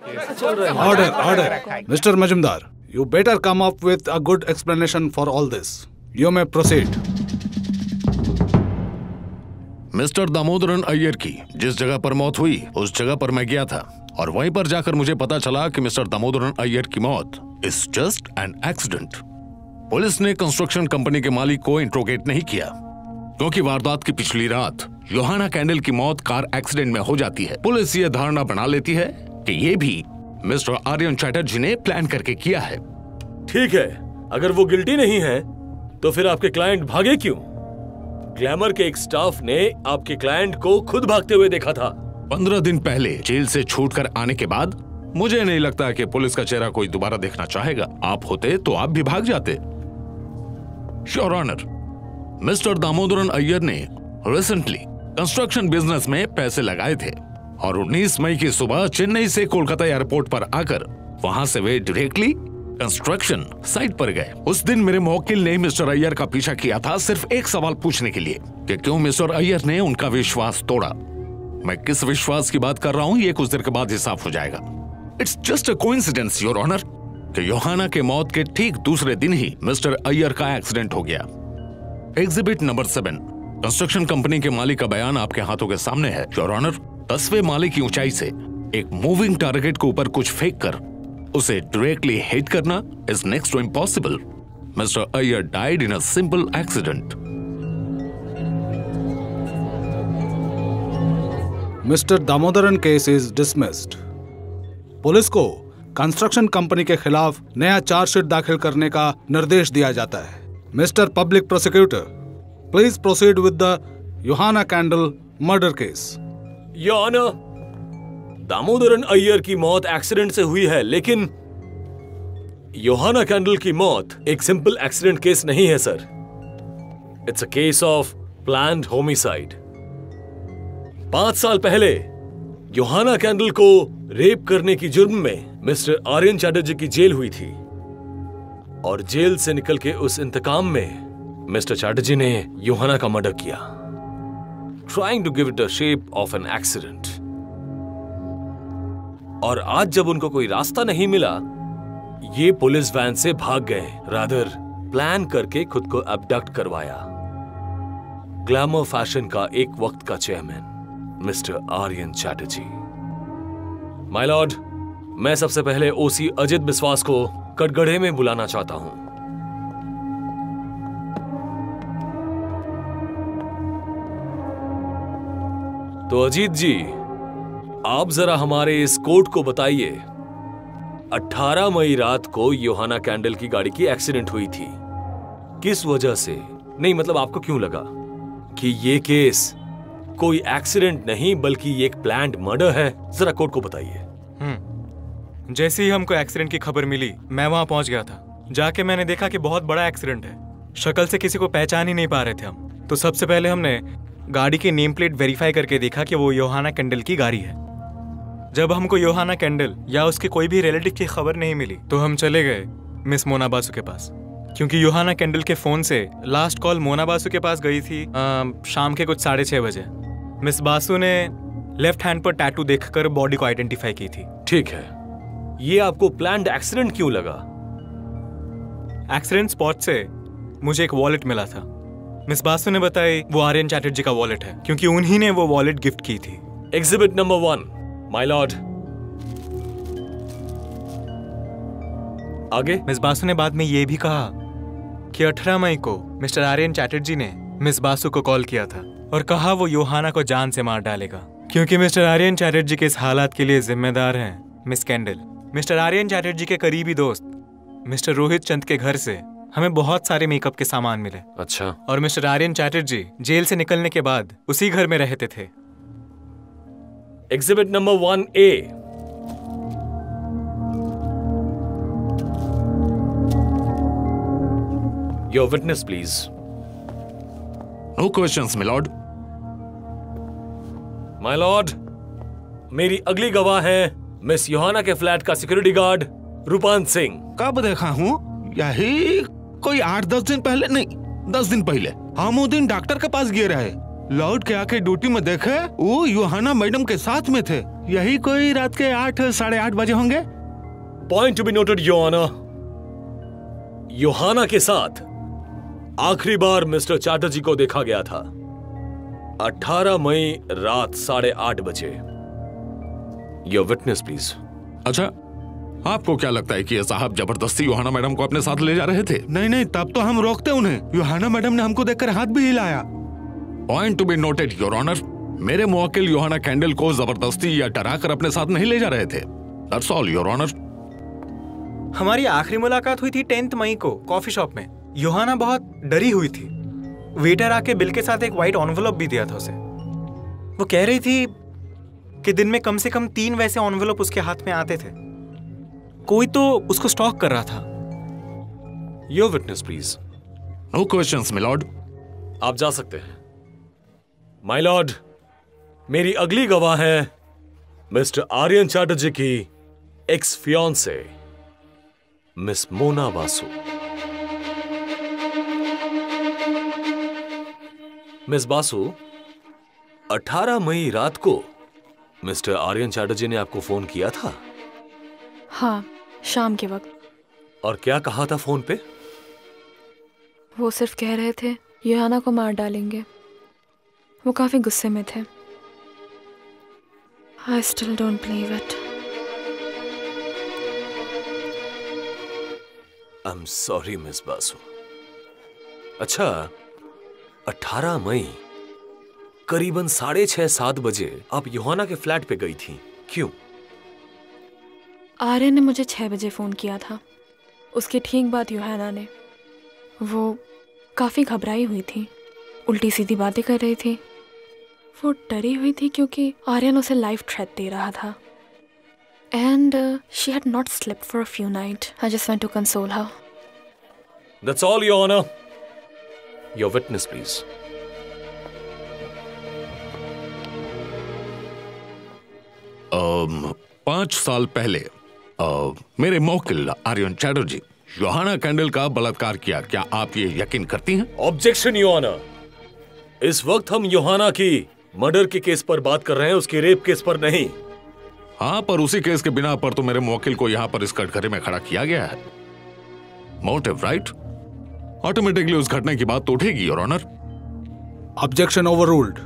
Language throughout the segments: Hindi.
Order, order. Mr. Majumdar, you better come up with a good explanation for all this. You may proceed. Mister Damodaran Iyer की जिस जगह पर मौत हुई उस जगह पर मैं गया था और वहीं पर जाकर मुझे पता चला कि मिस्टर दामोदरन अय्यर की मौत is just an accident. Police ने कंस्ट्रक्शन कंपनी के मालिक को इंट्रोगेट नहीं किया क्योंकि वारदात की पिछली रात योहाना कैंडल की मौत कार एक्सीडेंट में हो जाती है। पुलिस ये धारणा बना लेती है कि ये भी मिस्टर आर्यन चैटर्जी ने प्लान करके किया है। ठीक है, अगर वो गिल्टी नहीं है तो फिर आपके क्लाइंट भागे क्यों? ग्लैमर के एक स्टाफ ने आपके क्लाइंट को खुद भागते हुए देखा था। 15 दिन पहले जेल से छूटकर आने के बाद मुझे नहीं लगता कि पुलिस का चेहरा कोई दोबारा देखना चाहेगा। आप होते तो आप भी भाग जाते। Your honour, mister Damodaran Iyer ने रिसेंटली कंस्ट्रक्शन बिजनेस में पैसे लगाए थे और 19 मई की सुबह चेन्नई से कोलकाता एयरपोर्ट पर आकर वहां से वे डायरेक्टली कंस्ट्रक्शन साइट पर गए। उस दिन मेरे मुवक्किल ने मिस्टर अय्यर का पीछा किया था सिर्फ एक सवाल पूछने के लिए कि क्यों मिस्टर अय्यर ने उनका विश्वास तोड़ा। मैं किस विश्वास की बात कर रहा हूं ये कुछ देर के बाद ही साफ हो जाएगा। It's just a coincidence your honour कि योहाना के मौत के ठीक दूसरे दिन ही मिस्टर अय्यर का एक्सीडेंट हो गया। एग्जिबिट नंबर 7 कंस्ट्रक्शन कंपनी के मालिक का बयान आपके हाथों के सामने है। योर ऑनर, 10वें माले की ऊंचाई से एक मूविंग टारगेट के ऊपर कुछ फेंक कर उसे डायरेक्टली हिट करना is next to impossible. Mister Iyer died in a simple accident. Mister Damodaran case is dismissed. Police को कंस्ट्रक्शन कंपनी के खिलाफ नया चार्जशीट दाखिल करने का निर्देश दिया जाता है। Mister public prosecutor, please proceed with the Yohana Kendall murder case. Your honour, Damodaran Iyer की मौत एक्सीडेंट से हुई है, लेकिन योहाना कैंडल की मौत एक सिंपल एक्सीडेंट केस नहीं है sir. It's a case of planned homicide. 5 साल पहले योहाना कैंडल को रेप करने की जुर्म में मिस्टर आर्यन चैटर्जी की जेल हुई थी और जेल से निकल के उस इंतकाम में मिस्टर चैटर्जी ने योहाना का मर्डर किया, trying to give it a shape of an accident. और आज जब उनको कोई रास्ता नहीं मिला, ये पुलिस वैन से भाग गए, रादर प्लान करके खुद को अबडक्ट करवाया। ग्लैमर फैशन का एक वक्त का chairman mister Aryan Chatterjee. My lord, मैं सबसे पहले ओसी अजित बिस्वास को कटघरे में बुलाना चाहता हूं। तो अजीत जी, आप जरा हमारे इस कोर्ट को बताइए, 18 मई रात को योहाना कैंडल की गाड़ी की एक्सीडेंट हुई थी। किस वजह से? नहीं मतलब आपको क्यों लगा कि ये केस कोई एक्सीडेंट नहीं बल्कि ये एक प्लान्ड मर्डर है? जरा कोर्ट को बताइए। जैसे ही हमको एक्सीडेंट की खबर मिली, मैं वहां पहुंच गया था। जाके मैंने देखा कि बहुत बड़ा एक्सीडेंट है। शक्ल से किसी को पहचान ही नहीं पा रहे थे हम। तो सबसे पहले हमने गाड़ी की नेम प्लेट वेरीफाई करके देखा कि वो योहाना कैंडल की गाड़ी है। जब हमको योहाना कैंडल या उसके कोई भी रिलेटिव की खबर नहीं मिली तो हम चले गए मिस मोना बासु के पास, क्योंकि योहाना कैंडल के फोन से लास्ट कॉल मोना बासु के पास गई थी शाम के कुछ 6:30 बजे। मिस बासु ने लेफ्ट हैंड पर टैटू देखकर बॉडी को आइडेंटिफाई की थी। ठीक है, ये आपको प्लान्ड एक्सीडेंट क्यों लगा? एक्सीडेंट स्पॉट से मुझे एक वॉलेट मिला था। मिस बासु ने बताई वो आर्यन चैटर्जी का वॉलेट है, क्योंकि उन्हीं ने वो वॉलेट गिफ्ट की थी। Exhibit number 1, my Lord. आगे? मिस बासु ने बाद में ये भी कहा कि 18 मई को मिस्टर आर्यन चैटर्जी ने मिस बासु को कॉल किया था और कहा वो योहाना को जान से मार डालेगा, क्योंकि मिस्टर आर्यन चैटर्जी के इस हालात के लिए जिम्मेदार हैं miss Kendall. Mister Aryan Chatterjee के करीबी दोस्त मिस्टर रोहित चंद के घर से हमें बहुत सारे मेकअप के सामान मिले। अच्छा। और मिस्टर आर्यन चैटर्जी जेल से निकलने के बाद उसी घर में रहते थे। Exhibit number 1A। Your witness please. No questions my lord. My lord, मेरी अगली गवाह है मिस योहाना के फ्लैट का सिक्योरिटी गार्ड रूपान सिंह। कब देखा हूँ? यही कोई 8-10 दिन पहले, नहीं 10 दिन पहले हम वो दिन डॉक्टर के पास गए रहे। लौट के आके ड्यूटी में देखे वो योहाना मैडम के साथ में थे। यही कोई रात के 8 साढ़े 8 बजे होंगे। Point to be noted your honour. Yohana के साथ आखिरी बार मिस्टर चैटर्जी को देखा गया था 18 मई रात 8:30 बजे। Your witness please. अच्छा, आपको क्या लगता है कि ये साहब जबरदस्ती योहाना मैडम को अपने साथ ले जा रहे थे? नहीं नहीं, तब तो हम रोकते उन्हें। योहाना मैडम ने हमको देखकर हाथ भी हिलाया। Point to be noted your honour, मेरे मुवक्किल योहाना कैंडल को जबरदस्ती या डराकर अपने साथ नहीं ले जा रहे थे। That's all your honour. हमारी आखिरी मुलाकात हुई थी 10 मई को कॉफी शॉप में। योहाना बहुत डरी हुई थी। वेटर आके बिल के साथ एक व्हाइट एनवेलप भी दिया था उसे। वो कह रही थी कि दिन में कम से कम 3 वैसे एनवेलप उसके हाथ में आते थे। कोई तो उसको स्टॉक कर रहा था। Your witness please. No questions my lord. आप जा सकते हैं। माय लॉर्ड, मेरी अगली गवाह है मिस्टर आर्यन चैटर्जी की ex fiancee miss Mona Basu. Miss Basu, 18 मई रात को मिस्टर आर्यन चैटर्जी ने आपको फोन किया था? हाँ, शाम के वक्त। और क्या कहा था फोन पे? वो सिर्फ कह रहे थे योहाना को मार डालेंगे। वो काफी गुस्से में थे। I still don't believe it. I'm sorry miss Basu. अच्छा, 18 मई करीबन 6:30-7 बजे आप योहाना के फ्लैट पे गई थी, क्यों? आर्यन ने मुझे 6 बजे फोन किया था। उसके ठीक बाद योहाना ने। वो काफी घबराई हुई थी, उल्टी सीधी बातें कर रही थी। वो डरी हुई थी क्योंकि आर्यन उसे लाइफ थ्रेट दे रहा था। And she had not slept for a few nights. I just went to console her. That's all, Your Honor. Your witness, please. पांच साल पहले मेरे मुवक्किल आर्यन चैटर्जी योहाना कैंडल का बलात्कार किया। क्या आप ये यकीन करती हैं? Objection your honour. इस वक्त हम योहाना की मर्डर के केस पर बात कर रहे हैं, उसके रेप केस पर नहीं। हाँ, पर उसी केस के बिना पर तो मेरे मुवक्किल को यहाँ पर इस कटघरे में खड़ा किया गया है। Motive, right? ऑटोमेटिकली उस घटना की बात तो उठेगी your honour. Objection overruled.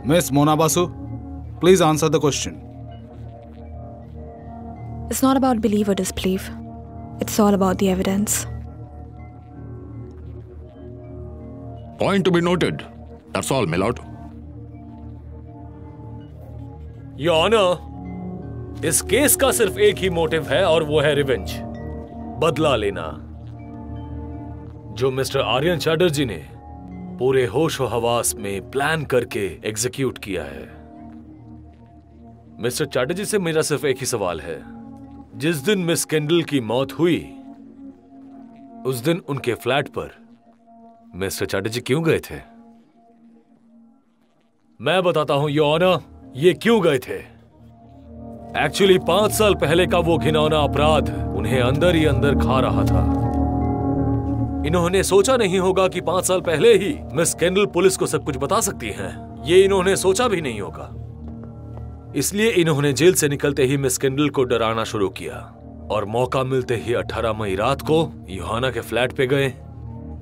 Miss Mona Basu, please answer the question. It's not about believe or disbelieve. It's all about the evidence. Point to be noted. That's all, my lord. Your Honor, इस केस का सिर्फ एक ही मोटिव है और वो है रिवेंज, बदला लेना, जो मिस्टर आर्यन चैटर्जी ने पूरे होशो हवास में प्लान करके एग्जीक्यूट किया है। मिस्टर चैटर्जी से मेरा सिर्फ एक ही सवाल है, जिस दिन मिस कैंडल की मौत हुई उस दिन उनके फ्लैट पर मिस्टर चैटर्जी क्यों गए थे? मैं बताता हूं योर ऑनर, ये क्यों गए थे। एक्चुअली 5 साल पहले का वो घिनौना अपराध उन्हें अंदर ही अंदर खा रहा था। इन्होंने सोचा नहीं होगा कि 5 साल पहले ही मिस कैंडल पुलिस को सब कुछ बता सकती हैं। ये इन्होंने सोचा भी नहीं होगा। इसलिए इन्होंने जेल से निकलते ही मिस कैंडल को डराना शुरू किया और मौका मिलते ही 18 मई रात को योहाना के फ्लैट पे गए।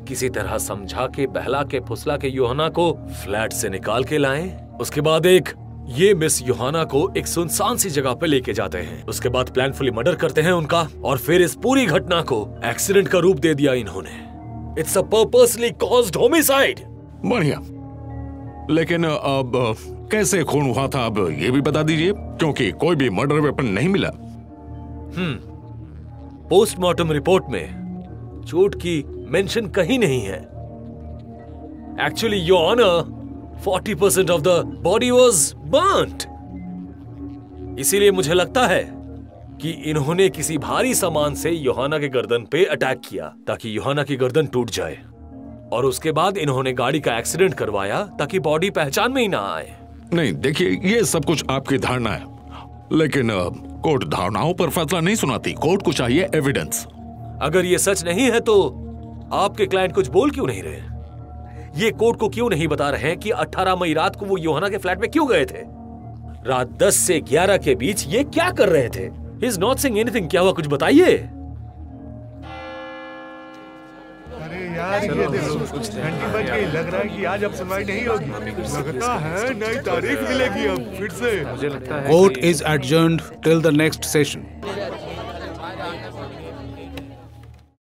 किसी तरह समझा के, बहला के, फुसला के योहाना को फ्लैट से निकाल के लाए। उसके बाद ये मिस योहाना को एक सुनसान सी जगह पे लेके जाते हैं। उसके बाद प्लानफुली मर्डर करते हैं उनका और फिर इस पूरी घटना को एक्सीडेंट का रूप दे दिया इन्होंने। It's a purposely caused homicide. बढ़िया, लेकिन अब कैसे खून हुआ था अब ये भी बता दीजिए, क्योंकि कोई भी मर्डर वेपन नहीं मिला। पोस्टमार्टम रिपोर्ट में चोट की मेंशन कहीं नहीं है। Actually your honour, 40% of the body was burned. इसीलिए मुझे लगता है कि इन्होंने किसी भारी सामान से योहाना के गर्दन पे अटैक किया ताकि योहाना की गर्दन टूट जाए, और उसके बाद इन्होंने गाड़ी का एक्सीडेंट करवाया ताकि बॉडी पहचान में ही ना आए। नहीं, देखिए, ये सब कुछ आपकी धारणा है, लेकिन कोर्ट धारणाओं पर फैसला नहीं सुनाती। कोर्ट को चाहिए एविडेंस। अगर ये सच नहीं है तो आपके क्लाइंट कुछ बोल क्यों नहीं रहे? ये कोर्ट को क्यों नहीं बता रहे हैं कि 18 मई रात को वो योहाना के फ्लैट में क्यों गए थे? रात 10 से 11 के बीच ये क्या कर रहे थे? He is not saying anything. क्या हुआ, कुछ बताइए। अरे यार, ये देखो, घंटी बज गई। लग रहा है कि आज अब सुनवाई नहीं होगी। लगता है नई तारीख मिलेगी अब फिर से। Court is adjourned till the next session.